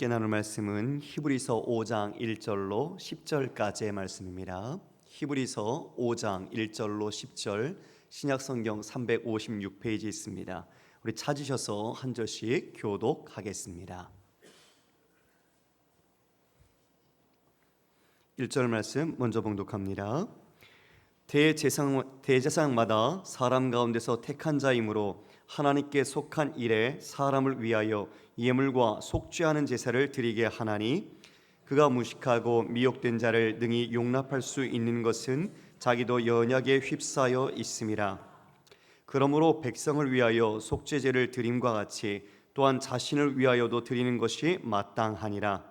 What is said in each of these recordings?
함께 나눌 말씀은 히브리서 5장 1절로 10절까지의 말씀입니다. 히브리서 5장 1절로 10절 신약성경 356페이지 있습니다. 우리 찾으셔서 한 절씩 교독하겠습니다. 1절 말씀 먼저 봉독합니다. 대제사장마다 사람 가운데서 택한 자이므로 하나님께 속한 일에 사람을 위하여 예물과 속죄하는 제사를 드리게 하나니, 그가 무식하고 미혹된 자를 능히 용납할 수 있는 것은 자기도 연약에 휩싸여 있음이라. 그러므로 백성을 위하여 속죄제를 드림과 같이 또한 자신을 위하여도 드리는 것이 마땅하니라.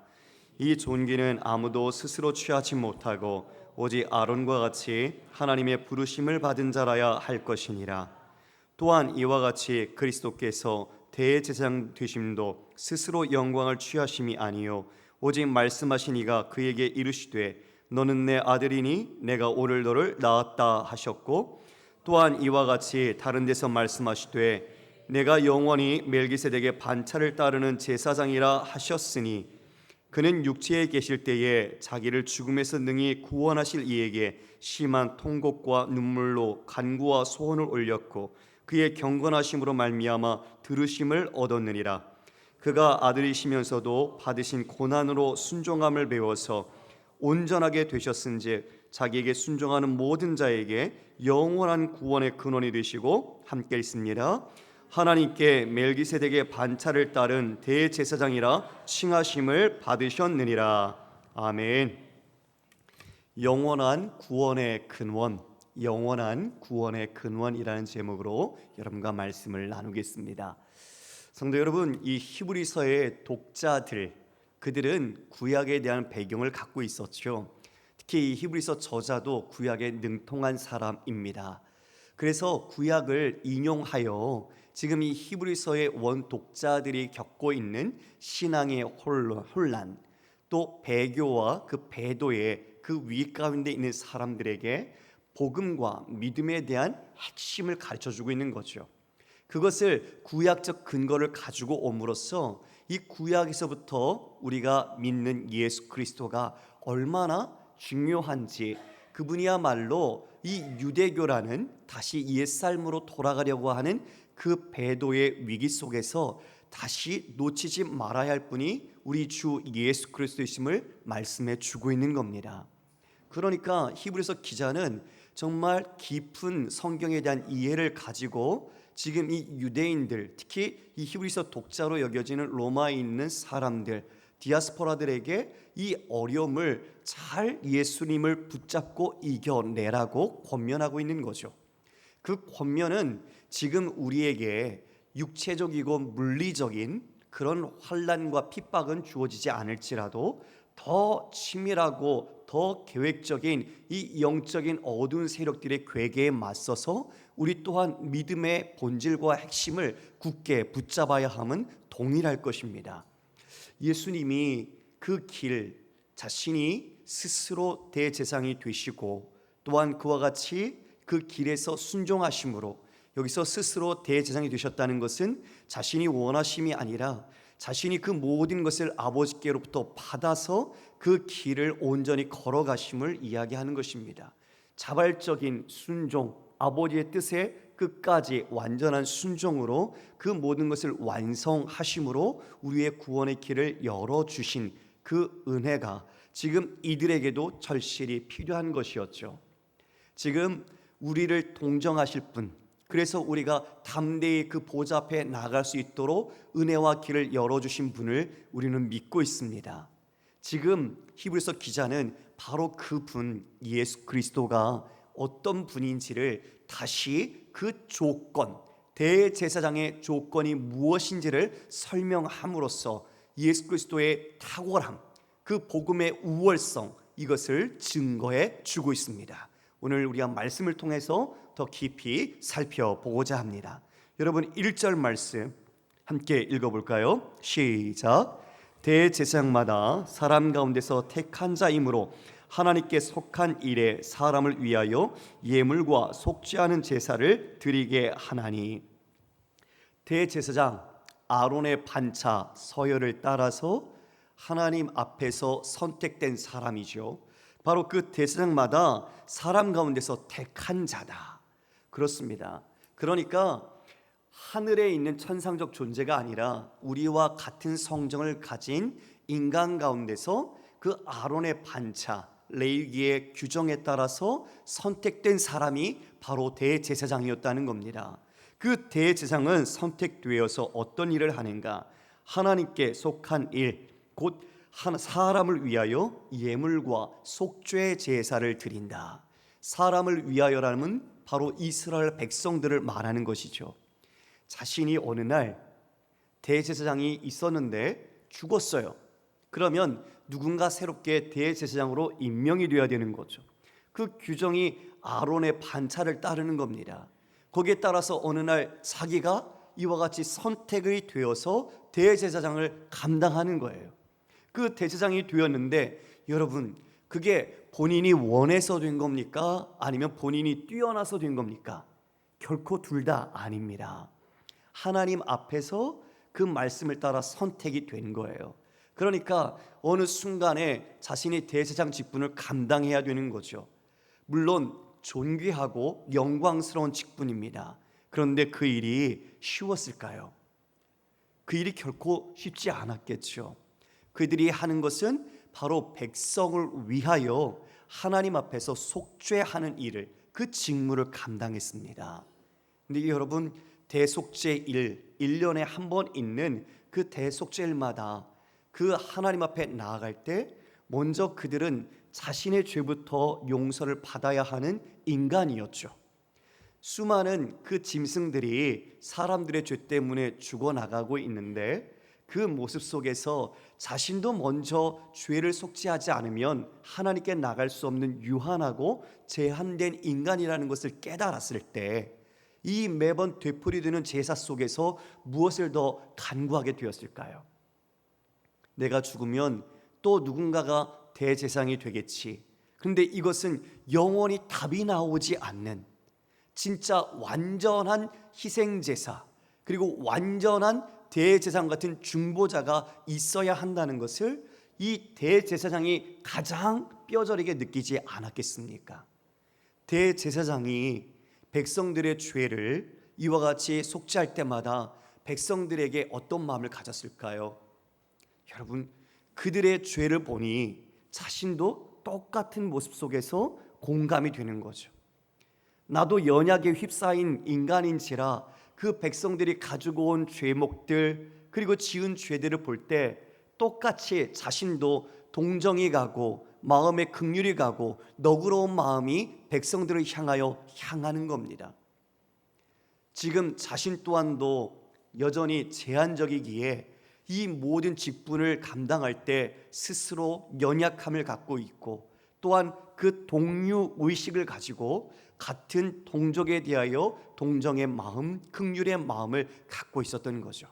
이 존귀는 아무도 스스로 취하지 못하고 오직 아론과 같이 하나님의 부르심을 받은 자라야 할 것이니라. 또한 이와 같이 그리스도께서 대제사장 되심도 스스로 영광을 취하심이 아니요 오직 말씀하신 이가 그에게 이르시되 너는 내 아들이니 내가 오늘 너를 낳았다 하셨고, 또한 이와 같이 다른 데서 말씀하시되 내가 영원히 멜기세덱의 반차를 따르는 제사장이라 하셨으니, 그는 육체에 계실 때에 자기를 죽음에서 능히 구원하실 이에게 심한 통곡과 눈물로 간구와 소원을 올렸고 그의 경건하심으로 말미암아 들으심을 얻었느니라. 그가 아들이시면서도 받으신 고난으로 순종함을 배워서 온전하게 되셨은즉 자기에게 순종하는 모든 자에게 영원한 구원의 근원이 되시고 함께 있습니다. 하나님께 멜기세덱의 반차를 따른 대제사장이라 칭하심을 받으셨느니라. 아멘. 영원한 구원의 근원, 영원한 구원의 근원이라는 제목으로 여러분과 말씀을 나누겠습니다. 성도 여러분, 이 히브리서의 독자들, 그들은 구약에 대한 배경을 갖고 있었죠. 특히 이 히브리서 저자도 구약에 능통한 사람입니다. 그래서 구약을 인용하여 지금 이 히브리서의 원독자들이 겪고 있는 신앙의 혼란, 또 배교와 그 배도의 그 위 가운데 있는 사람들에게 복음과 믿음에 대한 핵심을 가르쳐주고 있는 거죠. 그것을 구약적 근거를 가지고 옴으로써 이 구약에서부터 우리가 믿는 예수 그리스도가 얼마나 중요한지, 그분이야말로 이 유대교라는 다시 옛삶으로 돌아가려고 하는 그 배도의 위기 속에서 다시 놓치지 말아야 할 분이 우리 주 예수 그리스도이심을 말씀해 주고 있는 겁니다. 그러니까 히브리서 기자는 정말 깊은 성경에 대한 이해를 가지고 지금 이 유대인들, 특히 이 히브리서 독자로 여겨지는 로마에 있는 사람들, 디아스포라들에게 이 어려움을 잘 예수님을 붙잡고 이겨내라고 권면하고 있는 거죠. 그 권면은 지금 우리에게 육체적이고 물리적인 그런 환난과 핍박은 주어지지 않을지라도 더 치밀하고 더 계획적인 이 영적인 어두운 세력들의 괴계에 맞서서 우리 또한 믿음의 본질과 핵심을 굳게 붙잡아야 함은 동일할 것입니다. 예수님이 그 길, 자신이 스스로 대제사장이 되시고 또한 그와 같이 그 길에서 순종하심으로, 여기서 스스로 대제사장이 되셨다는 것은 자신이 원하심이 아니라 자신이 그 모든 것을 아버지께로부터 받아서 그 길을 온전히 걸어가심을 이야기하는 것입니다. 자발적인 순종, 아버지의 뜻에 끝까지 완전한 순종으로 그 모든 것을 완성하심으로 우리의 구원의 길을 열어주신 그 은혜가 지금 이들에게도 절실히 필요한 것이었죠. 지금 우리를 동정하실 분, 그래서 우리가 담대히 그 보좌 앞에 나갈 수 있도록 은혜와 길을 열어주신 분을 우리는 믿고 있습니다. 지금 히브리서 기자는 바로 그분 예수 그리스도가 어떤 분인지를 다시 그 조건, 대제사장의 조건이 무엇인지를 설명함으로써 예수 그리스도의 탁월함, 그 복음의 우월성, 이것을 증거해 주고 있습니다. 오늘 우리가 말씀을 통해서 더 깊이 살펴보고자 합니다. 여러분 1절 말씀 함께 읽어볼까요? 시작. 대제사장마다 사람 가운데서 택한 자이므로 하나님께 속한 일에 사람을 위하여 예물과 속죄하는 제사를 드리게 하나니. 대제사장 아론의 반차 서열을 따라서 하나님 앞에서 선택된 사람이죠. 바로 그 대제사장마다 사람 가운데서 택한 자다. 그렇습니다. 그러니까 하늘에 있는 천상적 존재가 아니라 우리와 같은 성정을 가진 인간 가운데서 그 아론의 반차, 레위기의 규정에 따라서 선택된 사람이 바로 대제사장이었다는 겁니다. 그 대제사장은 선택되어서 어떤 일을 하는가? 하나님께 속한 일, 곧 사람을 위하여 예물과 속죄 제사를 드린다. 사람을 위하여라면 바로 이스라엘 백성들을 말하는 것이죠. 자신이 어느 날 대제사장이 있었는데 죽었어요. 그러면 누군가 새롭게 대제사장으로 임명이 되어야 되는 거죠. 그 규정이 아론의 반차를 따르는 겁니다. 거기에 따라서 어느 날 자기가 이와 같이 선택이 되어서 대제사장을 감당하는 거예요. 그 대제사장이 되었는데 여러분, 그게 본인이 원해서 된 겁니까? 아니면 본인이 뛰어나서 된 겁니까? 결코 둘 다 아닙니다. 하나님 앞에서 그 말씀을 따라 선택이 된 거예요. 그러니까 어느 순간에 자신이 대제사장 직분을 감당해야 되는 거죠. 물론 존귀하고 영광스러운 직분입니다. 그런데 그 일이 쉬웠을까요? 그 일이 결코 쉽지 않았겠죠. 그들이 하는 것은 바로 백성을 위하여 하나님 앞에서 속죄하는 일을, 그 직무를 감당했습니다. 근데 여러분, 대속죄 일, 1년에 한 번 있는 그 대속죄일마다 그 하나님 앞에 나아갈 때 먼저 그들은 자신의 죄부터 용서를 받아야 하는 인간이었죠. 수많은 그 짐승들이 사람들의 죄 때문에 죽어나가고 있는데 그 모습 속에서 자신도 먼저 죄를 속죄하지 않으면 하나님께 나갈 수 없는 유한하고 제한된 인간이라는 것을 깨달았을 때 이 매번 되풀이되는 제사 속에서 무엇을 더 간구하게 되었을까요? 내가 죽으면 또 누군가가 대제사장이 되겠지. 그런데 이것은 영원히 답이 나오지 않는 진짜 완전한 희생제사, 그리고 완전한 대제사장 같은 중보자가 있어야 한다는 것을 이 대제사장이 가장 뼈저리게 느끼지 않았겠습니까? 대제사장이 백성들의 죄를 이와 같이 속죄할 때마다 백성들에게 어떤 마음을 가졌을까요? 여러분, 그들의 죄를 보니 자신도 똑같은 모습 속에서 공감이 되는 거죠. 나도 연약에 휩싸인 인간인지라 그 백성들이 가지고 온 죄목들, 그리고 지은 죄들을 볼 때 똑같이 자신도 동정이 가고 마음에 긍휼이 가고 너그러운 마음이 백성들을 향하여 향하는 겁니다. 지금 자신 또한도 여전히 제한적이기에 이 모든 직분을 감당할 때 스스로 연약함을 갖고 있고, 또한 그 동료 의식을 가지고 같은 동족에 대하여 동정의 마음, 긍휼의 마음을 갖고 있었던 거죠.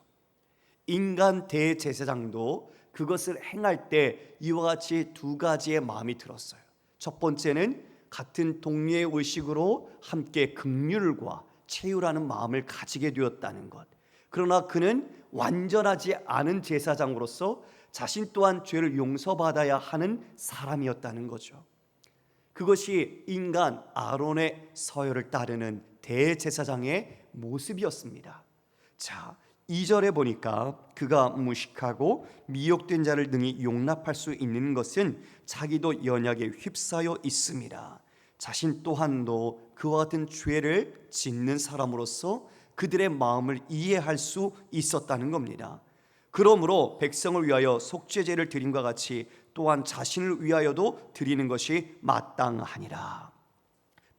인간 대제사장도 그것을 행할 때 이와 같이 두 가지의 마음이 들었어요. 첫 번째는 같은 동료의 의식으로 함께 긍휼과 채유라는 마음을 가지게 되었다는 것. 그러나 그는 완전하지 않은 제사장으로서 자신 또한 죄를 용서받아야 하는 사람이었다는 거죠. 그것이 인간 아론의 서열을 따르는 대제사장의 모습이었습니다. 자, 2절에 보니까 그가 무식하고 미혹된 자를 능히 용납할 수 있는 것은 자기도 연약에 휩싸여 있습니다. 자신 또한도 그와 같은 죄를 짓는 사람으로서 그들의 마음을 이해할 수 있었다는 겁니다. 그러므로 백성을 위하여 속죄제를 드림과 같이 또한 자신을 위하여도 드리는 것이 마땅하니라.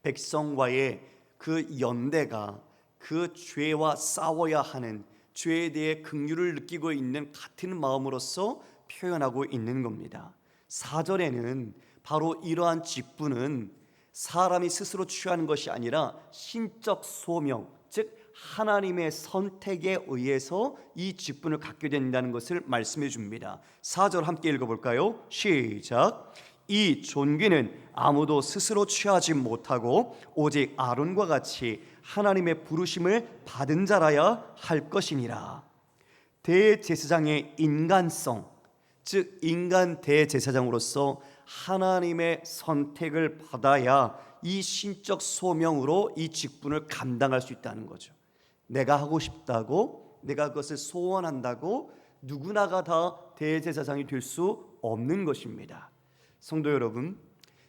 백성과의 그 연대가 그 죄와 싸워야 하는, 죄에 대해 긍휼을 느끼고 있는 같은 마음으로서 표현하고 있는 겁니다. 4절에는 바로 이러한 직분은 사람이 스스로 취하는 것이 아니라 신적 소명, 즉 하나님의 선택에 의해서 이 직분을 갖게 된다는 것을 말씀해 줍니다. 4절 함께 읽어볼까요? 시작. 이 존귀는 아무도 스스로 취하지 못하고 오직 아론과 같이 하나님의 부르심을 받은 자라야 할 것이니라. 대제사장의 인간성, 즉 인간 대제사장으로서 하나님의 선택을 받아야 이 신적 소명으로 이 직분을 감당할 수 있다는 거죠. 내가 하고 싶다고, 내가 그것을 소원한다고 누구나가 다 대제사장이 될 수 없는 것입니다. 성도 여러분,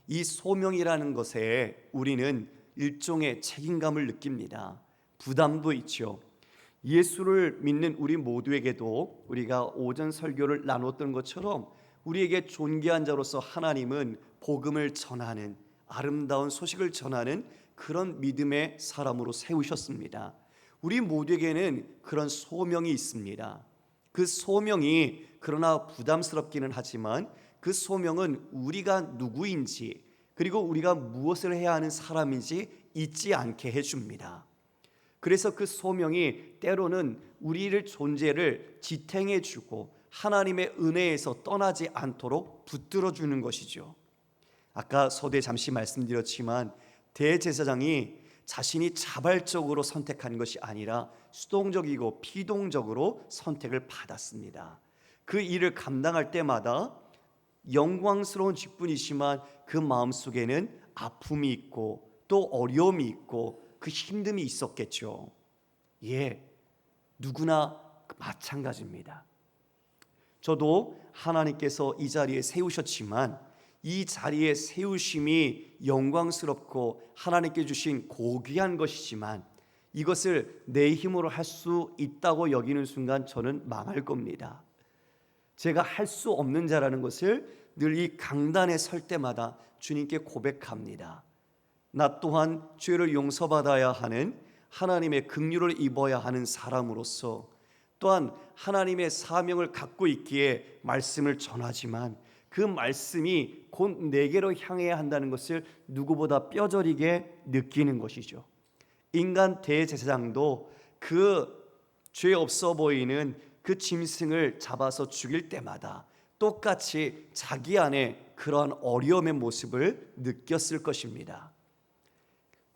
이 소명이라는 것에 우리는 일종의 책임감을 느낍니다. 부담도 있죠. 예수를 믿는 우리 모두에게도 우리가 오전 설교를 나눴던 것처럼 우리에게 존귀한 자로서 하나님은 복음을 전하는, 아름다운 소식을 전하는 그런 믿음의 사람으로 세우셨습니다. 우리 모두에게는 그런 소명이 있습니다. 그 소명이 그러나 부담스럽기는 하지만 그 소명은 우리가 누구인지, 그리고 우리가 무엇을 해야 하는 사람인지 잊지 않게 해줍니다. 그래서 그 소명이 때로는 우리를 존재를 지탱해주고 하나님의 은혜에서 떠나지 않도록 붙들어주는 것이죠. 아까 서두에 잠시 말씀드렸지만 대제사장이 자신이 자발적으로 선택한 것이 아니라 수동적이고 피동적으로 선택을 받았습니다. 그 일을 감당할 때마다 영광스러운 직분이지만 그 마음속에는 아픔이 있고 또 어려움이 있고 그 힘듦이 있었겠죠. 누구나 마찬가지입니다. 저도 하나님께서 이 자리에 세우셨지만 이 자리에 세우심이 영광스럽고 하나님께 주신 고귀한 것이지만 이것을 내 힘으로 할 수 있다고 여기는 순간 저는 망할 겁니다. 제가 할 수 없는 자라는 것을 늘 이 강단에 설 때마다 주님께 고백합니다. 나 또한 죄를 용서받아야 하는, 하나님의 긍휼을 입어야 하는 사람으로서 또한 하나님의 사명을 갖고 있기에 말씀을 전하지만 그 말씀이 곧 내게로 향해야 한다는 것을 누구보다 뼈저리게 느끼는 것이죠. 인간 대제사장도 그 죄 없어 보이는 그 짐승을 잡아서 죽일 때마다 똑같이 자기 안에 그러한 어려움의 모습을 느꼈을 것입니다.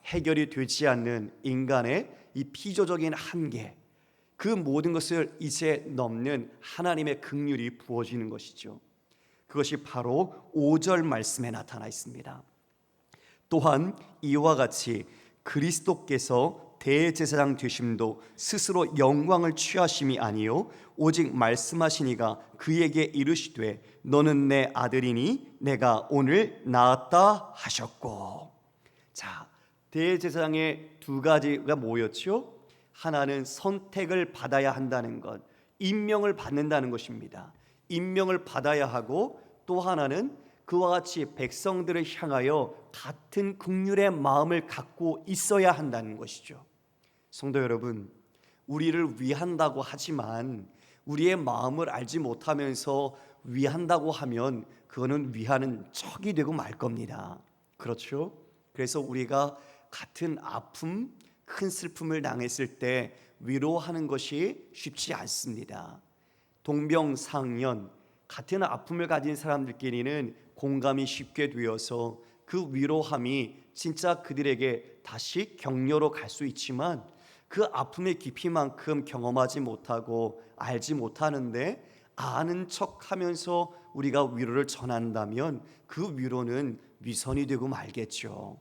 해결이 되지 않는 인간의 이 피조적인 한계, 그 모든 것을 이제 넘는 하나님의 긍휼이 부어지는 것이죠. 그것이 바로 5절 말씀에 나타나 있습니다. 또한 이와 같이 그리스도께서 대제사장 되심도 스스로 영광을 취하심이 아니요 오직 말씀하시니가 그에게 이르시되 너는 내 아들이니 내가 오늘 낳았다 하셨고. 자, 대제사장의 두 가지가 뭐였죠? 하나는 선택을 받아야 한다는 것, 임명을 받는다는 것입니다. 임명을 받아야 하고 또 하나는 그와 같이 백성들을 향하여 같은 긍휼의 마음을 갖고 있어야 한다는 것이죠. 성도 여러분, 우리를 위한다고 하지만 우리의 마음을 알지 못하면서 위한다고 하면 그거는 위하는 척이 되고 말 겁니다. 그렇죠? 그래서 우리가 같은 아픔, 큰 슬픔을 당했을 때 위로하는 것이 쉽지 않습니다. 동병상련, 같은 아픔을 가진 사람들끼리는 공감이 쉽게 되어서 그 위로함이 진짜 그들에게 다시 격려로 갈 수 있지만 그 아픔의 깊이만큼 경험하지 못하고 알지 못하는데 아는 척하면서 우리가 위로를 전한다면 그 위로는 위선이 되고 말겠죠.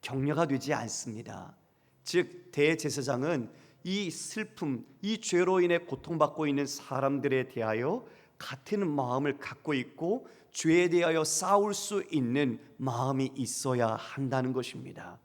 격려가 되지 않습니다. 즉 대제사장은 이 슬픔, 이 죄로 인해 고통받고 있는 사람들에 대하여 같은 마음을 갖고 있고 죄에 대하여 싸울 수 있는 마음이 있어야 한다는 것입니다.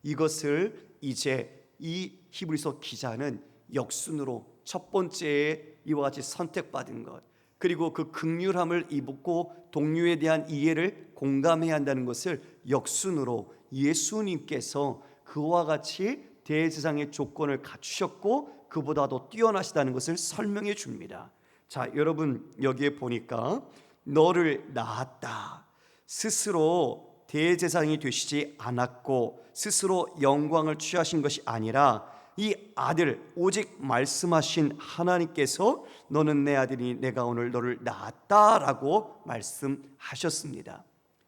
이것을 이제 이 히브리서 기자는 역순으로 첫 번째에 이와 같이 선택받은 것, 그리고 그 긍휼함을 입고 동료에 대한 이해를 공감해야 한다는 것을 역순으로 예수님께서 그와 같이 대제사장의 조건을 갖추셨고 그보다도 뛰어나시다는 것을 설명해 줍니다. 자, 여러분 여기에 보니까 너를 낳았다, 스스로 대제사장이 되시지 않았고 스스로 영광을 취하신 것이 아니라 이 아들, 오직 말씀하신 하나님께서 너는 내 아들이 내가 오늘 너를 낳았다라고 말씀하셨습니다.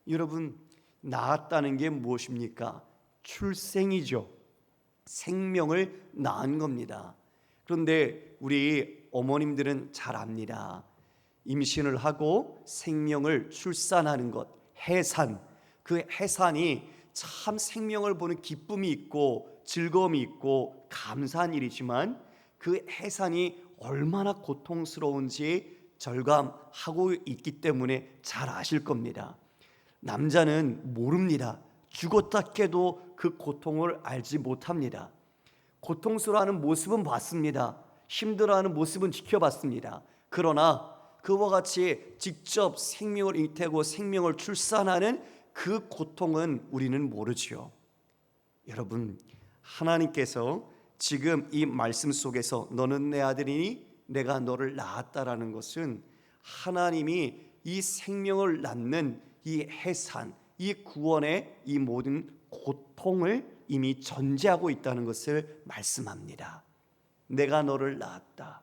여러분, 낳았다는 게 무엇입니까? 출생이죠. 생명을 낳은 겁니다. 그런데 우리 어머님들은 잘 압니다. 임신을 하고 생명을 출산하는 것, 해산. 그 해산이 참 생명을 보는 기쁨이 있고 즐거움이 있고 감사한 일이지만 그 해산이 얼마나 고통스러운지 절감하고 있기 때문에 잘 아실 겁니다. 남자는 모릅니다. 죽었다 깨도 그 고통을 알지 못합니다. 고통스러워하는 모습은 봤습니다. 힘들어하는 모습은 지켜봤습니다. 그러나 그와 같이 직접 생명을 잉태하고 생명을 출산하는 그 고통은 우리는 모르지요. 여러분, 하나님께서 지금 이 말씀 속에서 너는 내 아들이니 내가 너를 낳았다라는 것은 하나님이 이 생명을 낳는 이 해산, 이 구원의 이 모든 고통을 이미 전제하고 있다는 것을 말씀합니다. 내가 너를 낳았다.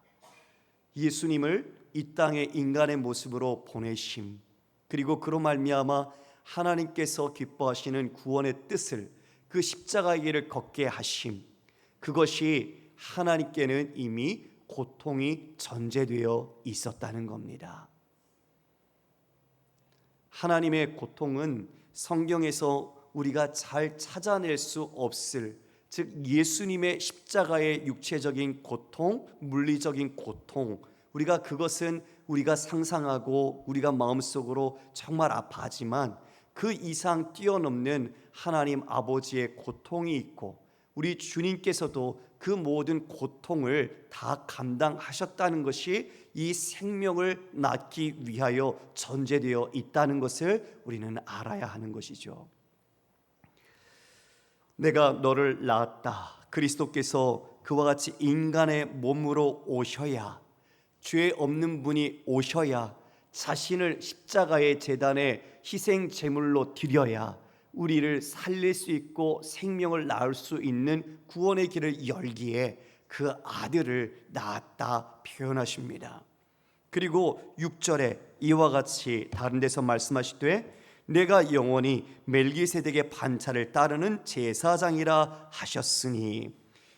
예수님을 이 땅에 인간의 모습으로 보내심, 그리고 그로 말미암아 하나님께서 기뻐하시는 구원의 뜻을, 그 십자가의 길을 걷게 하심, 그것이 하나님께는 이미 고통이 전제되어 있었다는 겁니다. 하나님의 고통은 성경에서 우리가 잘 찾아낼 수 없을, 즉 예수님의 십자가의 육체적인 고통, 물리적인 고통, 우리가 그것은 우리가 상상하고 우리가 마음속으로 정말 아파하지만 그 이상 뛰어넘는 하나님 아버지의 고통이 있고 우리 주님께서도 그 모든 고통을 다 감당하셨다는 것이 이 생명을 낳기 위하여 전제되어 있다는 것을 우리는 알아야 하는 것이죠. 내가 너를 낳았다. 그리스도께서 그와 같이 인간의 몸으로 오셔야, 죄 없는 분이 오셔야, 자신을 십자가의 제단에 희생 제물로 드려야 우리를 살릴 수 있고 생명을 낳을 수 있는 구원의 길을 열기에 그 아들을 낳았다 표현하십니다. 그리고 6절에 이와 같이 다른 데서 말씀하시되 내가 영원히 멜기세덱의 반차를 따르는 제사장이라 하셨으니,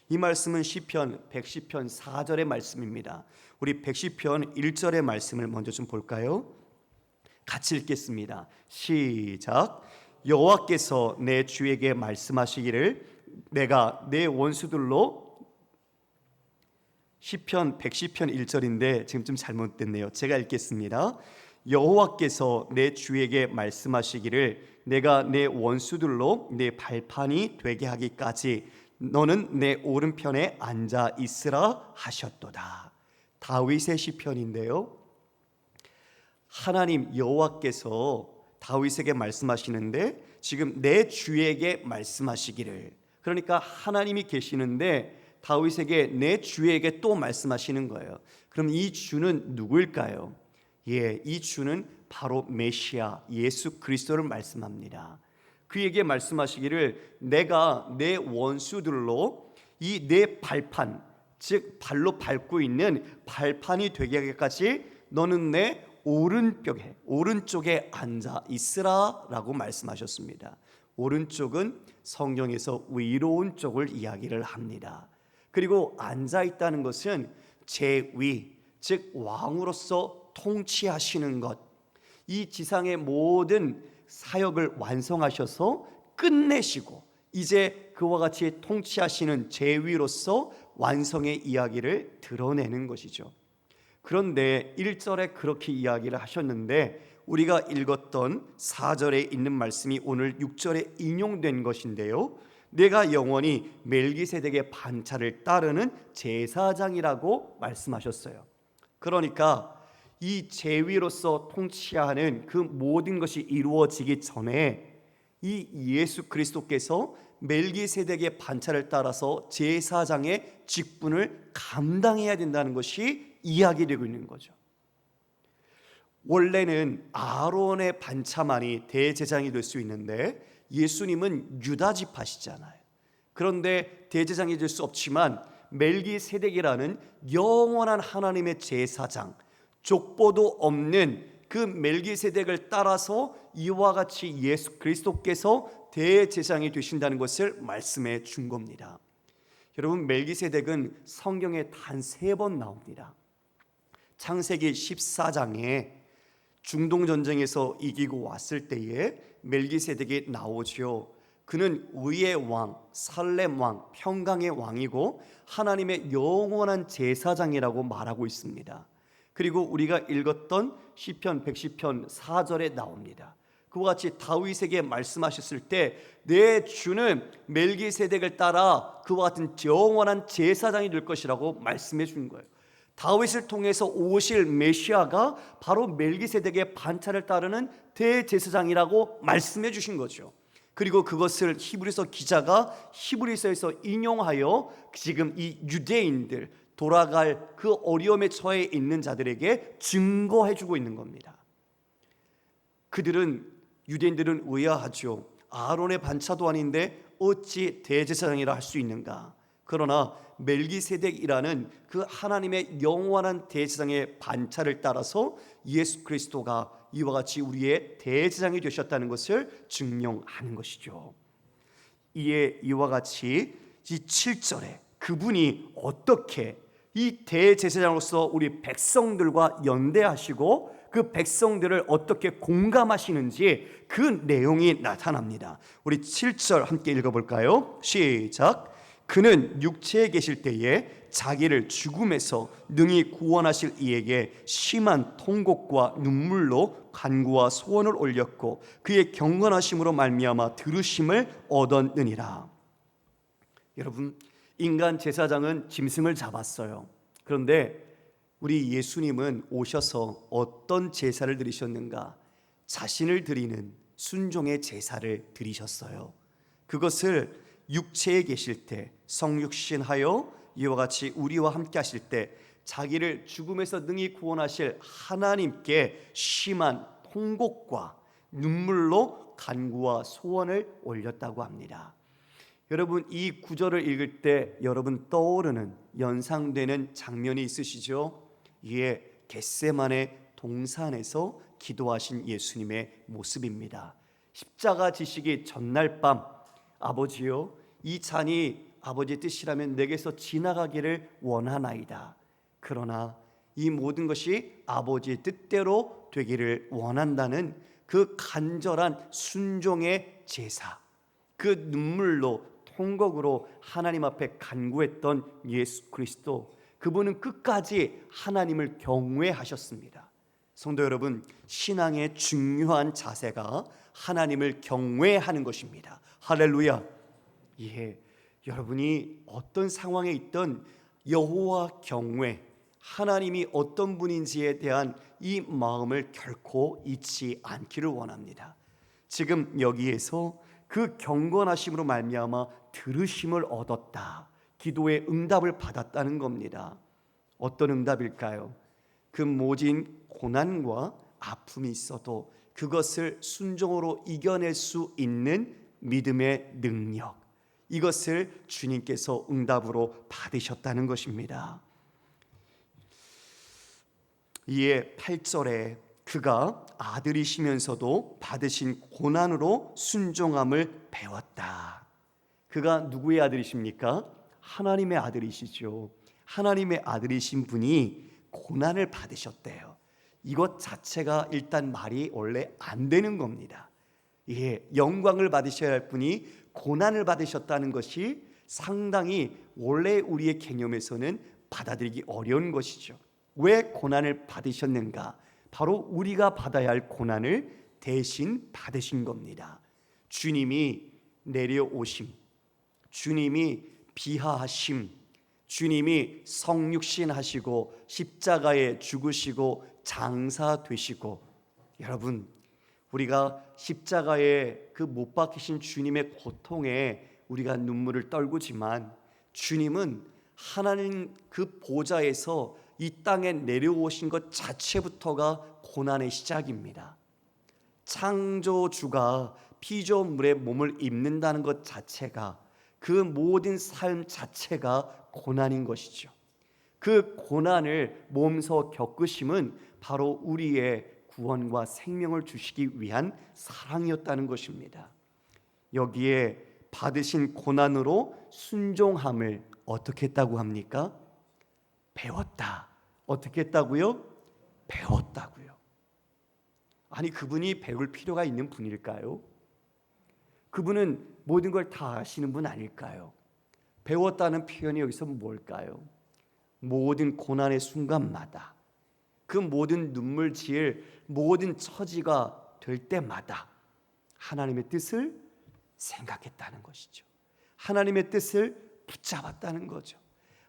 이 말씀은 시편 110편 4절의 말씀입니다. 우리 110편 1절의 말씀을 먼저 좀 볼까요? 같이 읽겠습니다. 시작. 여호와께서 내 주에게 말씀하시기를 내가 내 원수들로, 시편 110편 1절인데 지금 좀 잘못됐네요. 제가 읽겠습니다. 여호와께서 내 주에게 말씀하시기를 내가 내 원수들로 내 발판이 되게 하기까지 너는 내 오른편에 앉아 있으라 하셨도다. 다윗의 시편인데요, 하나님 여호와께서 다윗에게 말씀하시는데 지금 내 주에게 말씀하시기를, 그러니까 하나님이 계시는데 다윗에게 내 주에게 또 말씀하시는 거예요. 그럼 이 주는 누구일까요? 이 주는 바로 메시아 예수 그리스도를 말씀합니다. 그에게 말씀하시기를 내가 내 원수들로 이 내 발판, 즉 발로 밟고 있는 발판이 되게 하기까지 너는 내 오른쪽에 앉아 있으라 라고 말씀하셨습니다. 오른쪽은 성경에서 위로운 쪽을 이야기를 합니다. 그리고 앉아 있다는 것은 제위, 즉 왕으로서 통치하시는 것, 이 지상의 모든 사역을 완성하셔서 끝내시고 이제 그와 같이 통치하시는 제위로서 완성의 이야기를 드러내는 것이죠. 그런데 1절에 그렇게 이야기를 하셨는데 우리가 읽었던 4절에 있는 말씀이 오늘 6절에 인용된 것인데요, 내가 영원히 멜기세덱의 반차를 따르는 제사장이라고 말씀하셨어요. 그러니까 이 제위로서 통치하는 그 모든 것이 이루어지기 전에 이 예수 그리스도께서 멜기세덱의 반차를 따라서 제사장의 직분을 감당해야 된다는 것이 이야기되고 있는 거죠. 원래는 아론의 반차만이 대제사장이 될 수 있는데 예수님은 유다 지파시잖아요. 그런데 대제사장이 될 수 없지만 멜기세덱이라는 영원한 하나님의 제사장, 족보도 없는 그 멜기세덱을 따라서 이와 같이 예수 그리스도께서 대제사장이 되신다는 것을 말씀해 준 겁니다. 여러분, 멜기세덱은 성경에 단 3번 나옵니다. 창세기 14장에 중동 전쟁에서 이기고 왔을 때에 멜기세덱이 나오죠. 그는 의의 왕, 살렘 왕, 평강의 왕이고 하나님의 영원한 제사장이라고 말하고 있습니다. 그리고 우리가 읽었던 시편 110편 4절에 나옵니다. 그와 같이 다윗에게 말씀하셨을 때 내 주는 멜기세덱을 따라 그와 같은 영원한 제사장이 될 것이라고 말씀해 준 거예요. 다윗을 통해서 오실 메시아가 바로 멜기세덱의 반차를 따르는 대제사장이라고 말씀해 주신 거죠. 그리고 그것을 히브리서 기자가 히브리서에서 인용하여 지금 이 유대인들, 돌아갈 그 어려움에 처해 있는 자들에게 증거해 주고 있는 겁니다. 유대인들은 의아하죠. 아론의 반차도 아닌데 어찌 대제사장이라 할 수 있는가? 그러나 멜기세덱이라는 그 하나님의 영원한 대제사장의 반차를 따라서 예수 그리스도가 이와 같이 우리의 대제사장이 되셨다는 것을 증명하는 것이죠. 이와 같이 이 7절에 그분이 어떻게 이 대제사장으로서 우리 백성들과 연대하시고 그 백성들을 어떻게 공감하시는지 그 내용이 나타납니다. 우리 7절 함께 읽어볼까요? 시작. 그는 육체에 계실 때에 자기를 죽음에서 능히 구원하실 이에게 심한 통곡과 눈물로 간구와 소원을 올렸고 그의 경건하심으로 말미암아 들으심을 얻었느니라. 여러분, 인간 제사장은 짐승을 잡았어요. 그런데 우리 예수님은 오셔서 어떤 제사를 드리셨는가? 자신을 드리는 순종의 제사를 드리셨어요. 그것을 육체에 계실 때 성육신하여 이와 같이 우리와 함께 하실 때 자기를 죽음에서 능히 구원하실 하나님께 심한 통곡과 눈물로 간구와 소원을 올렸다고 합니다. 여러분, 이 구절을 읽을 때 여러분 떠오르는 연상되는 장면이 있으시죠? 이에 겟세마네 동산에서 기도하신 예수님의 모습입니다. 십자가 지시기 전날 밤, 아버지요, 이 잔이 아버지의 뜻이라면 내게서 지나가기를 원하나이다. 그러나 이 모든 것이 아버지의 뜻대로 되기를 원한다는 그 간절한 순종의 제사, 그 눈물로 통곡으로 하나님 앞에 간구했던 예수 그리스도, 그분은 끝까지 하나님을 경외하셨습니다. 성도 여러분, 신앙의 중요한 자세가 하나님을 경외하는 것입니다. 할렐루야. 예, 여러분이 어떤 상황에 있든 여호와 경외, 하나님이 어떤 분인지에 대한 이 마음을 결코 잊지 않기를 원합니다. 지금 여기에서 그 경건하심으로 말미암아 들으심을 얻었다, 기도의 응답을 받았다는 겁니다. 어떤 응답일까요? 그 모진 고난과 아픔이 있어도 그것을 순종으로 이겨낼 수 있는 믿음의 능력, 이것을 주님께서 응답으로 받으셨다는 것입니다. 이에 8절에 그가 아들이시면서도 받으신 고난으로 순종함을 배웠다. 그가 누구의 아들이십니까? 하나님의 아들이시죠. 하나님의 아들이신 분이 고난을 받으셨대요. 이것 자체가 일단 말이 원래 안 되는 겁니다. 예, 영광을 받으셔야 할 분이 고난을 받으셨다는 것이 상당히 원래 우리의 개념에서는 받아들이기 어려운 것이죠. 왜 고난을 받으셨는가? 바로 우리가 받아야 할 고난을 대신 받으신 겁니다. 주님이 내려오심, 주님이 비하하심, 주님이 성육신하시고 십자가에 죽으시고 장사되시고, 여러분, 우리가 십자가에 그 못 박히신 주님의 고통에 우리가 눈물을 떨구지만 주님은 하나님 그 보좌에서 이 땅에 내려오신 것 자체부터가 고난의 시작입니다. 창조주가 피조물의 몸을 입는다는 것 자체가, 그 모든 삶 자체가 고난인 것이죠. 그 고난을 몸소 겪으심은 바로 우리의 구원과 생명을 주시기 위한 사랑이었다는 것입니다. 여기에 받으신 고난으로 순종함을 어떻게 했다고 합니까? 배웠다. 어떻게 했다고요? 배웠다고요. 아니, 그분이 배울 필요가 있는 분일까요? 그분은 모든 걸 다 아시는 분 아닐까요? 배웠다는 표현이 여기서 뭘까요? 모든 고난의 순간마다, 그 모든 눈물 지을 모든 처지가 될 때마다 하나님의 뜻을 생각했다는 것이죠. 하나님의 뜻을 붙잡았다는 거죠.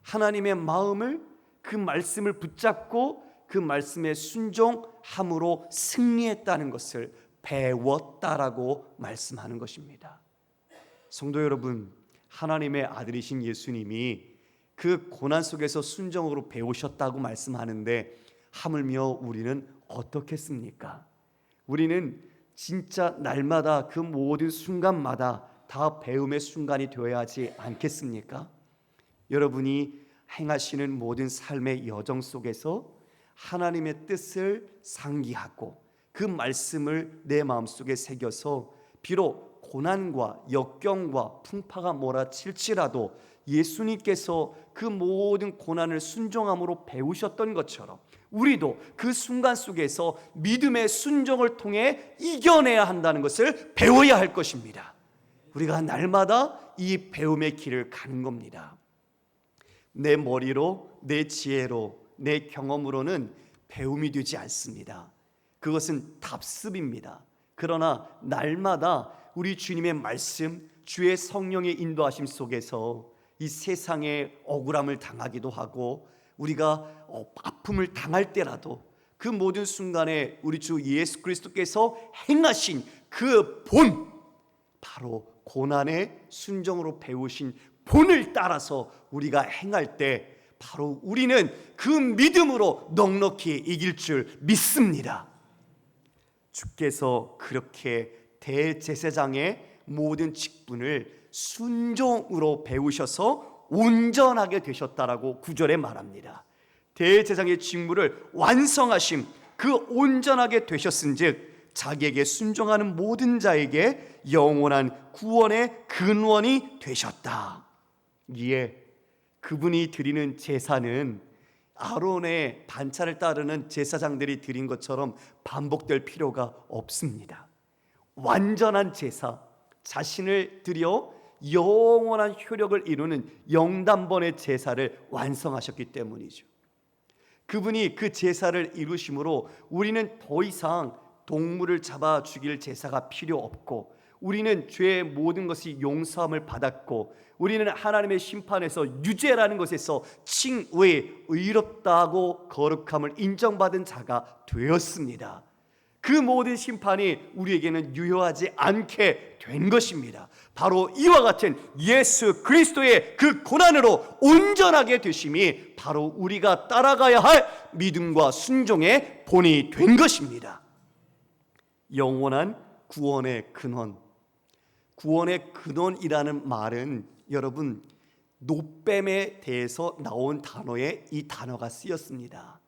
하나님의 마음을, 그 말씀을 붙잡고 그 말씀에 순종함으로 승리했다는 것을 배웠다라고 말씀하는 것입니다. 성도 여러분, 하나님의 아들이신 예수님이 그 고난 속에서 순종으로 배우셨다고 말씀하는데, 하물며 우리는 어떻겠습니까? 우리는 진짜 날마다 그 모든 순간마다 다 배움의 순간이 되어야 하지 않겠습니까? 여러분이 행하시는 모든 삶의 여정 속에서 하나님의 뜻을 상기하고 그 말씀을 내 마음속에 새겨서, 비록 고난과 역경과 풍파가 몰아칠지라도 예수님께서 그 모든 고난을 순종함으로 배우셨던 것처럼 우리도 그 순간 속에서 믿음의 순종을 통해 이겨내야 한다는 것을 배워야 할 것입니다. 우리가 날마다 이 배움의 길을 가는 겁니다. 내 머리로, 내 지혜로, 내 경험으로는 배움이 되지 않습니다. 그것은 답습입니다. 그러나 날마다 우리 주님의 말씀, 주의 성령의 인도하심 속에서 이 세상에 억울함을 당하기도 하고, 우리가 아픔을 당할 때라도 그 모든 순간에 우리 주 예수 그리스도께서 행하신 그 본, 바로 고난의 순종으로 배우신 본을 따라서 우리가 행할 때 바로 우리는 그 믿음으로 넉넉히 이길 줄 믿습니다. 주께서 그렇게 대제사장의 모든 직분을 순종으로 배우셔서 온전하게 되셨다라고 9절에 말합니다. 대제사장의 직무를 완성하심, 그 온전하게 되셨은즉 자기에게 순종하는 모든 자에게 영원한 구원의 근원이 되셨다. 이에 그분이 드리는 제사는 아론의 반차를 따르는 제사장들이 드린 것처럼 반복될 필요가 없습니다. 완전한 제사, 자신을 드려 영원한 효력을 이루는 영단번의 제사를 완성하셨기 때문이죠. 그분이 그 제사를 이루심으로 우리는 더 이상 동물을 잡아 죽일 제사가 필요 없고, 우리는 죄의 모든 것이 용서함을 받았고, 우리는 하나님의 심판에서 유죄라는 것에서 칭의, 의롭다고 거룩함을 인정받은 자가 되었습니다. 그 모든 심판이 우리에게는 유효하지 않게 된 것입니다. 바로 이와 같은 예수 그리스도의 그 고난으로 온전하게 되심이 바로 우리가 따라가야 할 믿음과 순종의 본이 된 것입니다. 영원한 구원의 근원, 구원의 근원이라는 말은 여러분, 노뱀에 대해서 나온 단어에 이 단어가 쓰였습니다.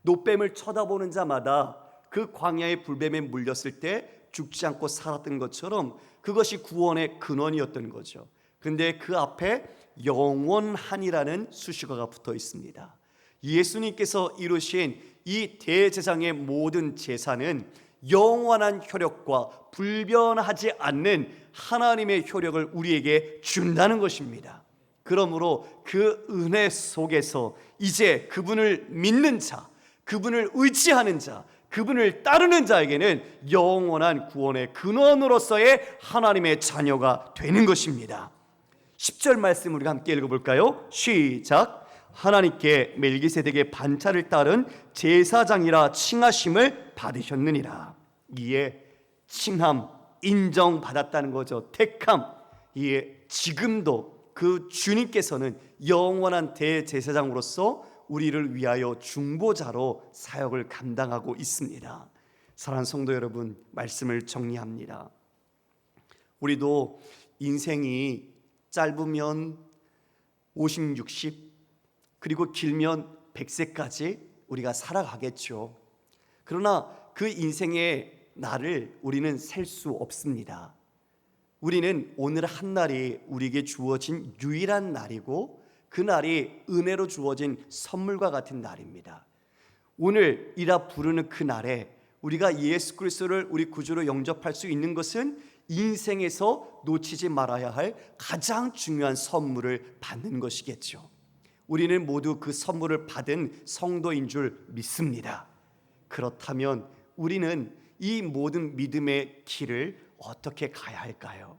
노뱀을 쳐다보는 자마다 그 광야의 불뱀에 물렸을 때 죽지 않고 살았던 것처럼 그것이 구원의 근원이었던 거죠. 근데 그 앞에 영원한이라는 수식어가 붙어 있습니다. 예수님께서 이루신 이 대제사장의 모든 제사는 영원한 효력과 불변하지 않는 하나님의 효력을 우리에게 준다는 것입니다. 그러므로 그 은혜 속에서 이제 그분을 믿는 자, 그분을 의지하는 자, 그분을 따르는 자에게는 영원한 구원의 근원으로서의 하나님의 자녀가 되는 것입니다. 10절 말씀 우리가 함께 읽어볼까요? 시작. 하나님께 멜기세덱의 반차를 따른 제사장이라 칭하심을 받으셨느니라. 이에 칭함, 인정받았다는 거죠. 택함. 이에 지금도 그 주님께서는 영원한 대제사장으로서 우리를 위하여 중보자로 사역을 감당하고 있습니다. 사랑하는 성도 여러분, 말씀을 정리합니다. 우리도 인생이 짧으면 50, 60 그리고 길면 100세까지 우리가 살아가겠죠. 그러나 그 인생의 날을 우리는 셀 수 없습니다. 우리는 오늘 한 날이 우리에게 주어진 유일한 날이고, 그 날이 은혜로 주어진 선물과 같은 날입니다. 오늘이라 부르는 그 날에 우리가 예수 그리스도를 우리 구주로 영접할 수 있는 것은 인생에서 놓치지 말아야 할 가장 중요한 선물을 받는 것이겠죠. 우리는 모두 그 선물을 받은 성도인 줄 믿습니다. 그렇다면 우리는 이 모든 믿음의 길을 어떻게 가야 할까요?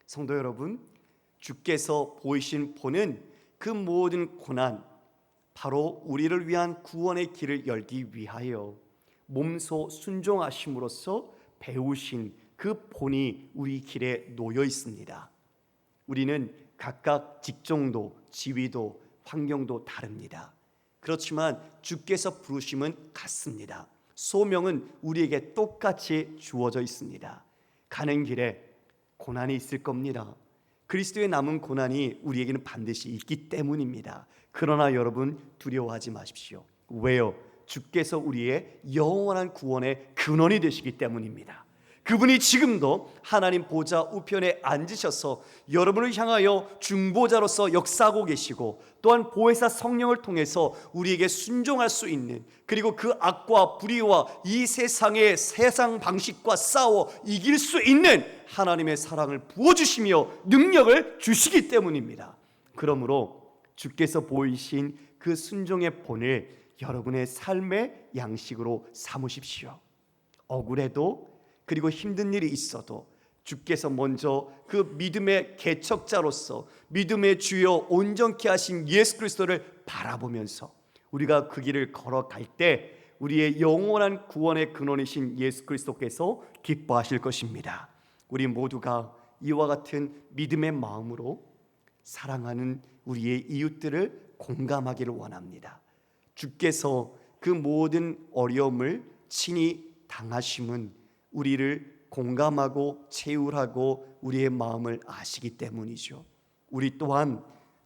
성도 여러분, 주께서 보이신 본은 그 모든 고난, 바로 우리를 위한 구원의 길을 열기 위하여 몸소 순종하심으로써 배우신 그 본이 우리 길에 놓여 있습니다. 우리는 각각 직종도, 지위도, 환경도 다릅니다. 그렇지만 주께서 부르심은 같습니다. 소명은 우리에게 똑같이 주어져 있습니다. 가는 길에 고난이 있을 겁니다. 그리스도의 남은 고난이 우리에게는 반드시 있기 때문입니다. 그러나 여러분, 두려워하지 마십시오. 왜요? 주께서 우리의 영원한 구원의 근원이 되시기 때문입니다. 그분이 지금도 하나님 보좌 우편에 앉으셔서 여러분을 향하여 중보자로서 역사하고 계시고, 또한 보혜사 성령을 통해서 우리에게 순종할 수 있는, 그리고 그 악과 불의와 이 세상의 세상 방식과 싸워 이길 수 있는 하나님의 사랑을 부어주시며 능력을 주시기 때문입니다. 그러므로 주께서 보이신 그 순종의 본을 여러분의 삶의 양식으로 삼으십시오. 억울해도, 그리고 힘든 일이 있어도 주께서 먼저 그 믿음의 개척자로서 믿음의 주여 온전케 하신 예수 그리스도를 바라보면서 우리가 그 길을 걸어갈 때 우리의 영원한 구원의 근원이신 예수 그리스도께서 기뻐하실 것입니다. 우리 모두가 이와 같은 믿음의 마음으로 사랑하는 우리의 이웃들을 공감하기를 원합니다. 주께서 그 모든 어려움을 친히 당하심은 우리를 공감하고 채울하고 우리의 마음을 아시기 때문이죠. 우리 또한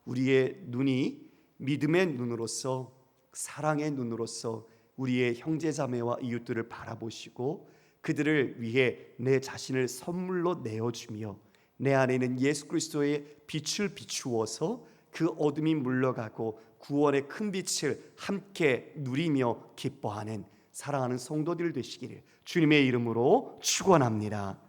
우리의 눈이 믿음의 눈으로서, 사랑의 눈으로서 우리의 형제자매와 이웃들을 바라보시고 그들을 위해 내 자신을 선물로 내어주며 내 안에 있는 예수 그리스도의 빛을 비추어서 그 어둠이 물러가고 구원의 큰 빛을 함께 누리며 기뻐하는 사랑하는 성도들 되시기를 주님의 이름으로 축원합니다.